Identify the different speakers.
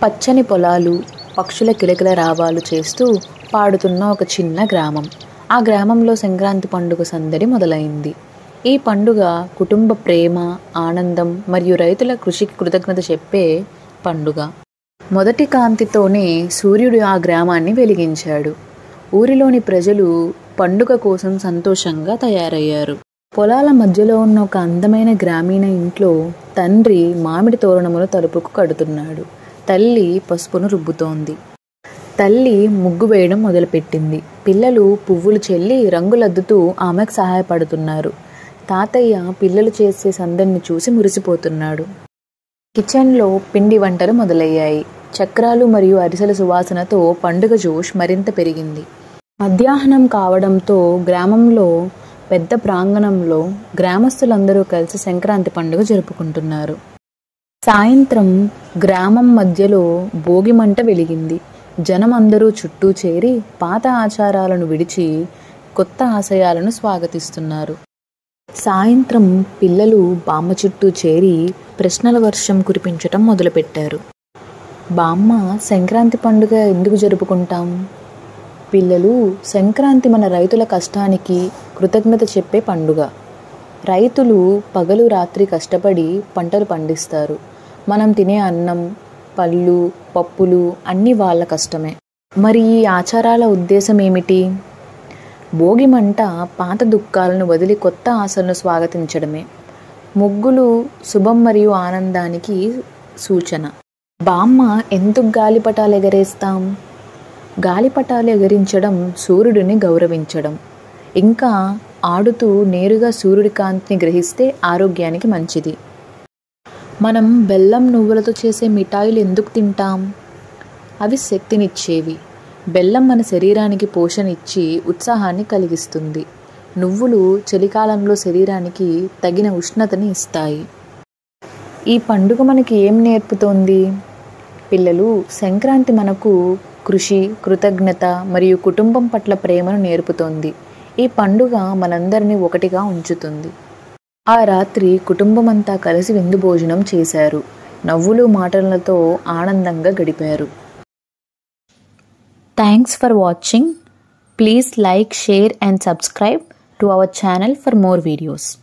Speaker 1: పచ్చని పొలాలు, పక్షుల కిలకిల రావాలు చేస్తూ పాడుతున్న ఒక చిన్న గ్రామం. ఆ గ్రామంలో సంక్రాంతి పండుగ సందడి మొదలైంది. ఈ పండుగ కుటుంబ ప్రేమ, ఆనందం మరియు రైతుల కృషికి కృతజ్ఞత చెప్పే పండుగ. మొదటి కాంతితోనే సూర్యుడు ఆ గ్రామాన్ని వెలిగించాడు. ఊరిలోని ప్రజలు పండుగ కోసం సంతోషంగా తయారయ్యారు. పొలాల మధ్యలో ఉన్న ఒక అందమైన గ్రామీణ ఇంట్లో తండ్రి మామిడి తోరణములు తలుపుకు కడుతున్నాడు. తల్లి పసుపును రుబ్బుతోంది. తల్లి ముగ్గు వేయడం మొదలుపెట్టింది. పిల్లలు పువ్వులు చెల్లి రంగులద్దుతూ ఆమెకు సహాయపడుతున్నారు. తాతయ్య పిల్లలు చేసే సందడిని చూసి మురిసిపోతున్నాడు. కిచెన్లో పిండి వంటలు మొదలయ్యాయి. చక్రాలు మరియు అరిసెల సువాసనతో పండుగ జోష్ మరింత పెరిగింది. మధ్యాహ్నం కావడంతో గ్రామంలో పెద్ద ప్రాంగణంలో గ్రామస్తులందరూ కలిసి సంక్రాంతి పండుగ జరుపుకుంటున్నారు. సాయంత్రం గ్రామం మధ్యలో భోగి మంట వెలిగింది. జనం అందరూ చుట్టూ చేరి పాత ఆచారాలను విడిచి కొత్త ఆశయాలను స్వాగతిస్తున్నారు. సాయంత్రం పిల్లలు బామ్మ చుట్టూ చేరి ప్రశ్నల వర్షం కురిపించటం మొదలుపెట్టారు. బామ్మ, సంక్రాంతి పండుగ ఎందుకు జరుపుకుంటాం? పిల్లలు, సంక్రాంతి మన రైతుల కష్టానికి కృతజ్ఞత చెప్పే పండుగ. రైతులు పగలు రాత్రి కష్టపడి పంటలు పండిస్తారు. మనం తినే అన్నం, పళ్ళు, పప్పులు అన్నీ వాళ్ళ కష్టమే. మరి ఈ ఆచారాల ఉద్దేశం ఏమిటి? భోగి మంట పాత దుఃఖాలను వదిలి కొత్త ఆశలను స్వాగతించడమే. ముగ్గులు శుభం మరియు ఆనందానికి సూచన. బామ్మ, ఎందుకు గాలిపటాలు ఎగరేస్తాం? గాలిపటాలు ఎగరించడం సూర్యుడిని గౌరవించడం. ఇంకా ఆడుతూ నేరుగా సూర్యుడి కాంతిని గ్రహిస్తే ఆరోగ్యానికి మంచిది. మనం బెల్లం నువ్వులతో చేసే మిఠాయిలు ఎందుకు తింటాం? అవి శక్తినిచ్చేవి. బెల్లం మన శరీరానికి పోషణ ఇచ్చి ఉత్సాహాన్ని కలిగిస్తుంది. నువ్వులు చలికాలంలో శరీరానికి తగిన ఉష్ణతని ఇస్తాయి. ఈ పండుగ మనకి ఏం నేర్పుతోంది? పిల్లలు, సంక్రాంతి మనకు కృషి, కృతజ్ఞత మరియు కుటుంబం పట్ల ప్రేమను నేర్పుతోంది. ఈ పండుగ మనందరినీ ఒకటిగా ఉంచుతుంది. ఆ రాత్రి కుటుంబమంతా కలిసి విందు భోజనం చేశారు. నవ్వులు మాటలతో ఆనందంగా గడిపారు. Thanks for watching. Please like, share and subscribe to our channel for more videos.